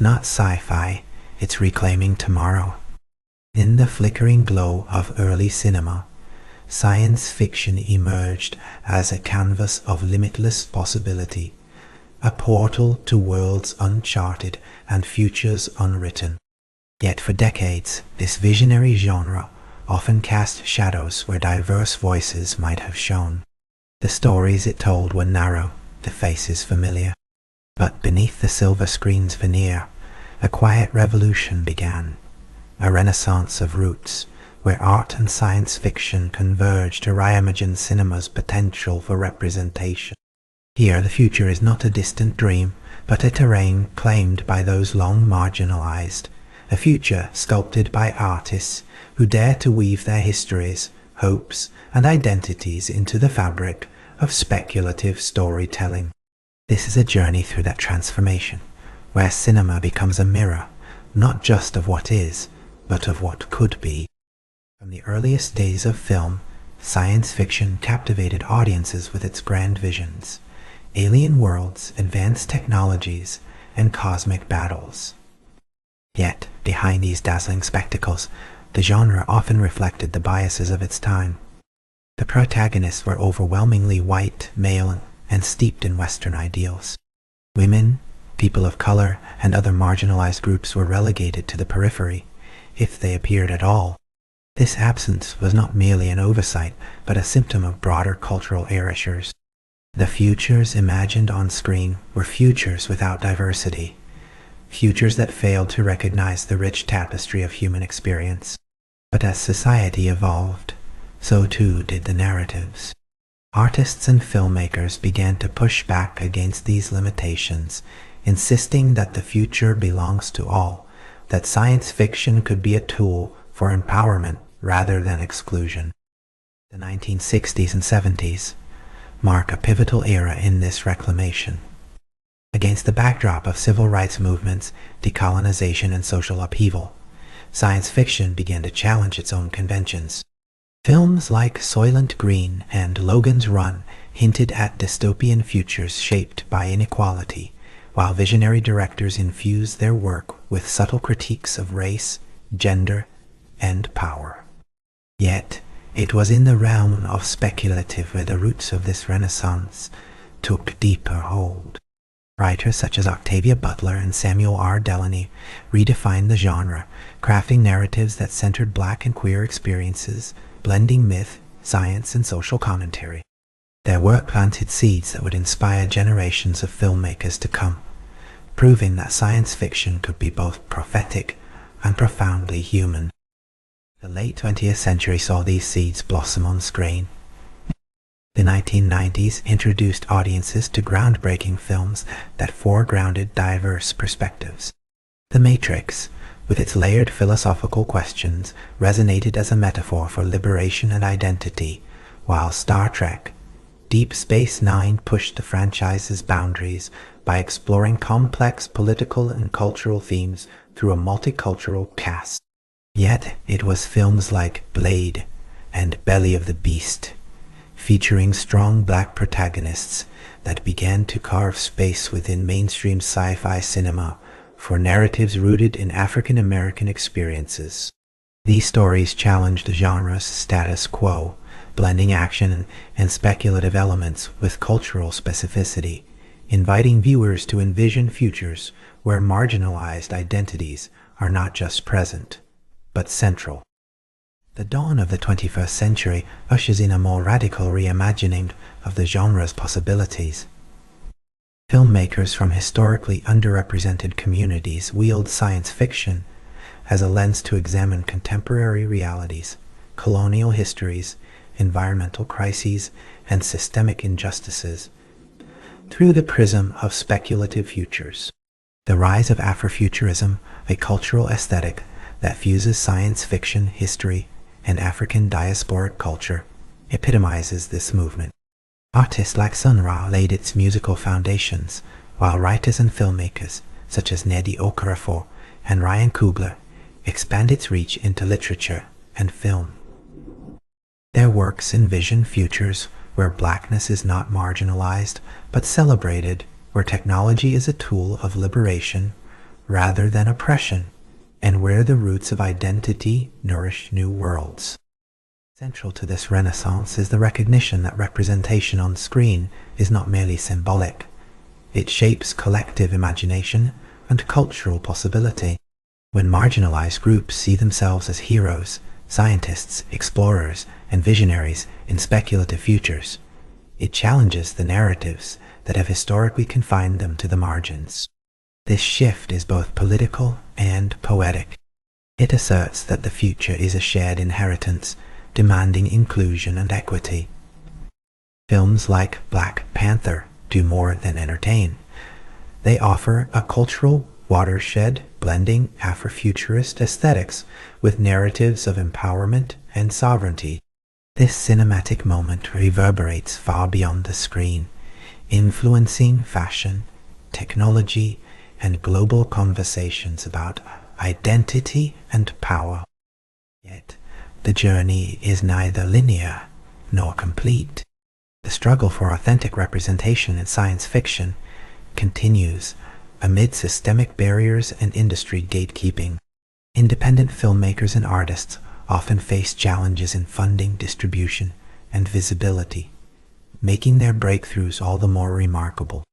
it's not sci-fi, it's reclaiming tomorrow. In the flickering glow of early cinema, science fiction emerged as a canvas of limitless possibility, a portal to worlds uncharted and futures unwritten. Yet for decades, this visionary genre often cast shadows where diverse voices might have shone. The stories it told were narrow, the faces familiar. But beneath the silver screen's veneer, a quiet revolution began, a renaissance of roots, where art and science fiction converge to reimagine cinema's potential for representation. Here the future is not a distant dream, but a terrain claimed by those long marginalized, a future sculpted by artists who dare to weave their histories, hopes, and identities into the fabric of speculative storytelling. This is a journey through that transformation, where cinema becomes a mirror, not just of what is, but of what could be. From the earliest days of film, science fiction captivated audiences with its grand visions, alien worlds, advanced technologies, and cosmic battles. Yet, behind these dazzling spectacles, the genre often reflected the biases of its time. The protagonists were overwhelmingly white, male, and steeped in Western ideals. Women, people of color, and other marginalized groups were relegated to the periphery, if they appeared at all. This absence was not merely an oversight, but a symptom of broader cultural erasures. The futures imagined on screen were futures without diversity, futures that failed to recognize the rich tapestry of human experience. But as society evolved, so too did the narratives. Artists and filmmakers began to push back against these limitations, insisting that the future belongs to all, that science fiction could be a tool for empowerment rather than exclusion. The 1960s and 70s mark a pivotal era in this reclamation. Against the backdrop of civil rights movements, decolonization, and social upheaval, science fiction began to challenge its own conventions. Films like Soylent Green and Logan's Run hinted at dystopian futures shaped by inequality, while visionary directors infused their work with subtle critiques of race, gender, and power. Yet, it was in the realm of speculative where the roots of this renaissance took deeper hold. Writers such as Octavia Butler and Samuel R. Delany redefined the genre, crafting narratives that centered Black and queer experiences, blending myth, science, and social commentary. Their work planted seeds that would inspire generations of filmmakers to come, proving that science fiction could be both prophetic and profoundly human. The late 20th century saw these seeds blossom on screen. The 1990s introduced audiences to groundbreaking films that foregrounded diverse perspectives. The Matrix, with its layered philosophical questions, resonated as a metaphor for liberation and identity, while Star Trek, Deep Space Nine pushed the franchise's boundaries by exploring complex political and cultural themes through a multicultural cast. Yet it was films like Blade and Belly of the Beast, featuring strong Black protagonists, that began to carve space within mainstream sci-fi cinema for narratives rooted in African American experiences. These stories challenged the genre's status quo, blending action and speculative elements with cultural specificity, inviting viewers to envision futures where marginalized identities are not just present, but central. The dawn of the 21st century ushers in a more radical reimagining of the genre's possibilities. Filmmakers from historically underrepresented communities wield science fiction as a lens to examine contemporary realities, colonial histories, environmental crises, and systemic injustices through the prism of speculative futures. The rise of Afrofuturism, a cultural aesthetic that fuses science fiction, history, and African diasporic culture, epitomizes this movement. Artists like Sun Ra laid its musical foundations, while writers and filmmakers such as Nnedi Okorafor and Ryan Coogler expand its reach into literature and film. Their works envision futures where blackness is not marginalized but celebrated, where technology is a tool of liberation rather than oppression, and where the roots of identity nourish new worlds. Central to this renaissance is the recognition that representation on screen is not merely symbolic. It shapes collective imagination and cultural possibility. When marginalized groups see themselves as heroes, scientists, explorers, and visionaries in speculative futures, it challenges the narratives that have historically confined them to the margins. This shift is both political and poetic. It asserts that the future is a shared inheritance, demanding inclusion and equity. Films like Black Panther do more than entertain. They offer a cultural watershed blending Afrofuturist aesthetics with narratives of empowerment and sovereignty. This cinematic moment reverberates far beyond the screen, influencing fashion, technology, and global conversations about identity and power. Yet, the journey is neither linear nor complete. The struggle for authentic representation in science fiction continues amid systemic barriers and industry gatekeeping. Independent filmmakers and artists often face challenges in funding, distribution, and visibility, making their breakthroughs all the more remarkable.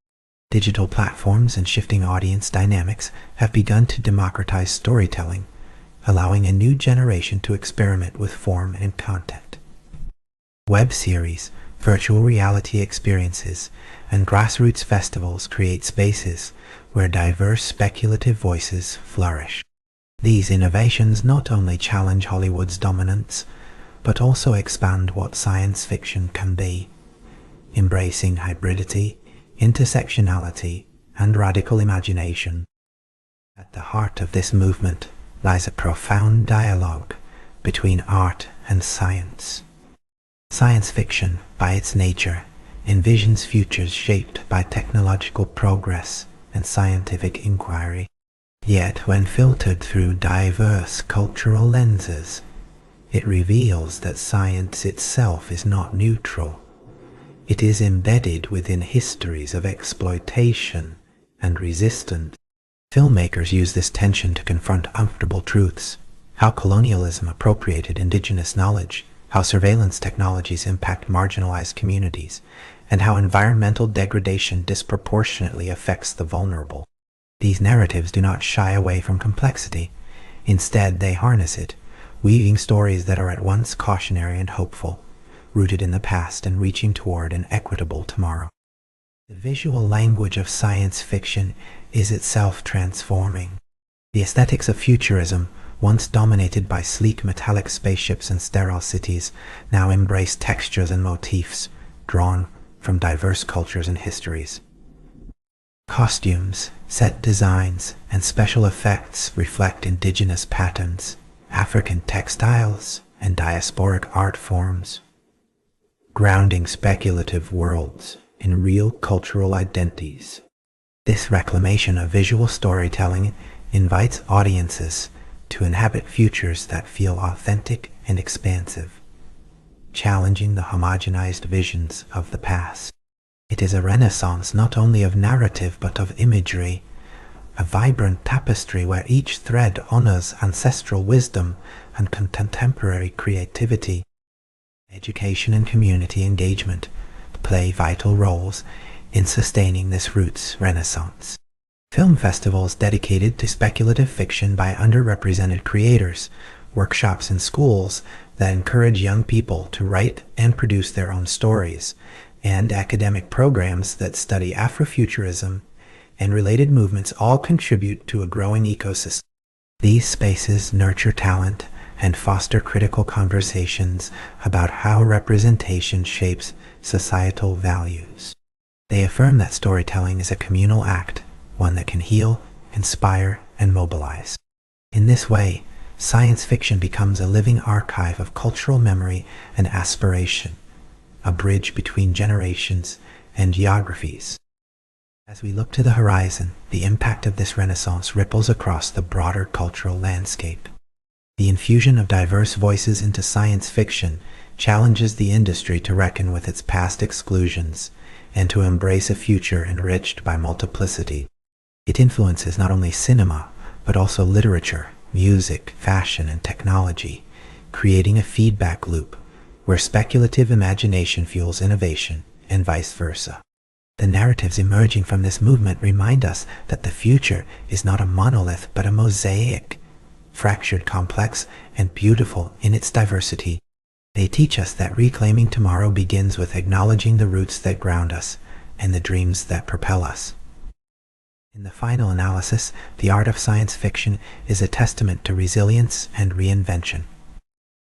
Digital platforms and shifting audience dynamics have begun to democratize storytelling, allowing a new generation to experiment with form and content. Web series, virtual reality experiences, and grassroots festivals create spaces where diverse speculative voices flourish. These innovations not only challenge Hollywood's dominance, but also expand what science fiction can be, embracing hybridity, intersectionality, and radical imagination. At the heart of this movement lies a profound dialogue between art and science. Science fiction, by its nature, envisions futures shaped by technological progress and scientific inquiry. Yet, when filtered through diverse cultural lenses, it reveals that science itself is not neutral. It is embedded within histories of exploitation and resistance. Filmmakers use this tension to confront uncomfortable truths: how colonialism appropriated indigenous knowledge, how surveillance technologies impact marginalized communities, and how environmental degradation disproportionately affects the vulnerable. These narratives do not shy away from complexity. Instead, they harness it, weaving stories that are at once cautionary and hopeful, rooted in the past and reaching toward an equitable tomorrow. The visual language of science fiction is itself transforming. The aesthetics of futurism, once dominated by sleek metallic spaceships and sterile cities, now embrace textures and motifs drawn from diverse cultures and histories. Costumes, set designs, and special effects reflect indigenous patterns, African textiles, and diasporic art forms, grounding speculative worlds in real cultural identities. This reclamation of visual storytelling invites audiences to inhabit futures that feel authentic and expansive, challenging the homogenized visions of the past. It is a renaissance not only of narrative but of imagery, a vibrant tapestry where each thread honors ancestral wisdom and contemporary creativity. Education and community engagement play vital roles in sustaining this roots renaissance. Film festivals dedicated to speculative fiction by underrepresented creators, workshops in schools that encourage young people to write and produce their own stories, and academic programs that study Afrofuturism and related movements all contribute to a growing ecosystem. These spaces nurture talent and foster critical conversations about how representation shapes societal values. They affirm that storytelling is a communal act, one that can heal, inspire, and mobilize. In this way, science fiction becomes a living archive of cultural memory and aspiration, a bridge between generations and geographies. As we look to the horizon, the impact of this renaissance ripples across the broader cultural landscape. The infusion of diverse voices into science fiction challenges the industry to reckon with its past exclusions and to embrace a future enriched by multiplicity. It influences not only cinema, but also literature, music, fashion, and technology, creating a feedback loop where speculative imagination fuels innovation and vice versa. The narratives emerging from this movement remind us that the future is not a monolith but a mosaic, fractured, complex, and beautiful in its diversity. They teach us that reclaiming tomorrow begins with acknowledging the roots that ground us and the dreams that propel us. In the final analysis, the art of science fiction is a testament to resilience and reinvention.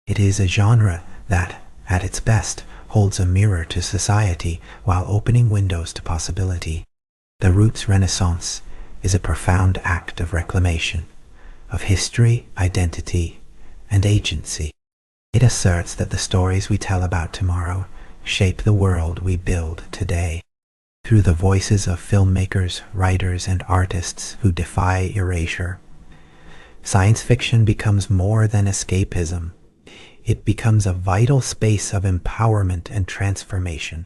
It is a genre that, at its best, holds a mirror to society while opening windows to possibility. The Roots Renaissance is a profound act of reclamation, of history, identity, and agency. It asserts that the stories we tell about tomorrow shape the world we build today. Through the voices of filmmakers, writers, and artists who defy erasure, science fiction becomes more than escapism. It becomes a vital space of empowerment and transformation.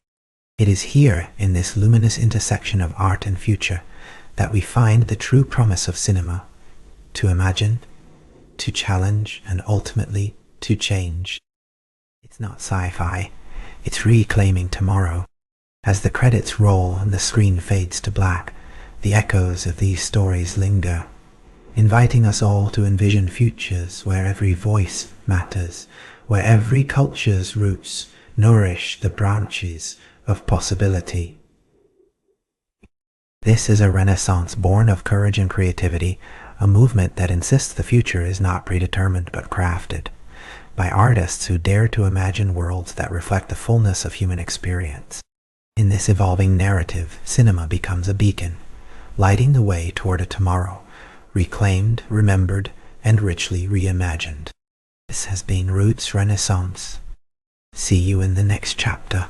It is here, in this luminous intersection of art and future, that we find the true promise of cinema: to imagine, to challenge, and ultimately to change. It's not sci-fi, it's reclaiming tomorrow. As the credits roll and the screen fades to black, the echoes of these stories linger, inviting us all to envision futures where every voice matters, where every culture's roots nourish the branches of possibility. This is a renaissance born of courage and creativity, a movement that insists the future is not predetermined but crafted, by artists who dare to imagine worlds that reflect the fullness of human experience. In this evolving narrative, cinema becomes a beacon, lighting the way toward a tomorrow, reclaimed, remembered, and richly reimagined. This has been Roots Renaissance. See you in the next chapter.